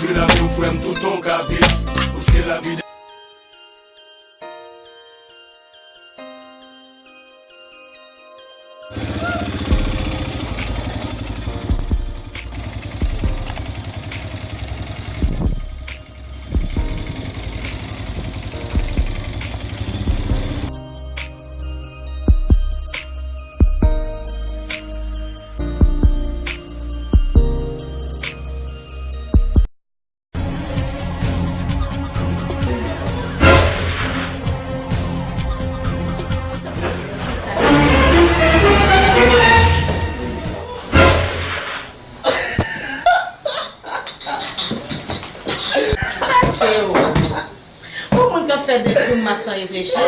Construis la vie ou frère tout ton capif. Parce que la vie Ou mwen ka fè de koum masan reflechi?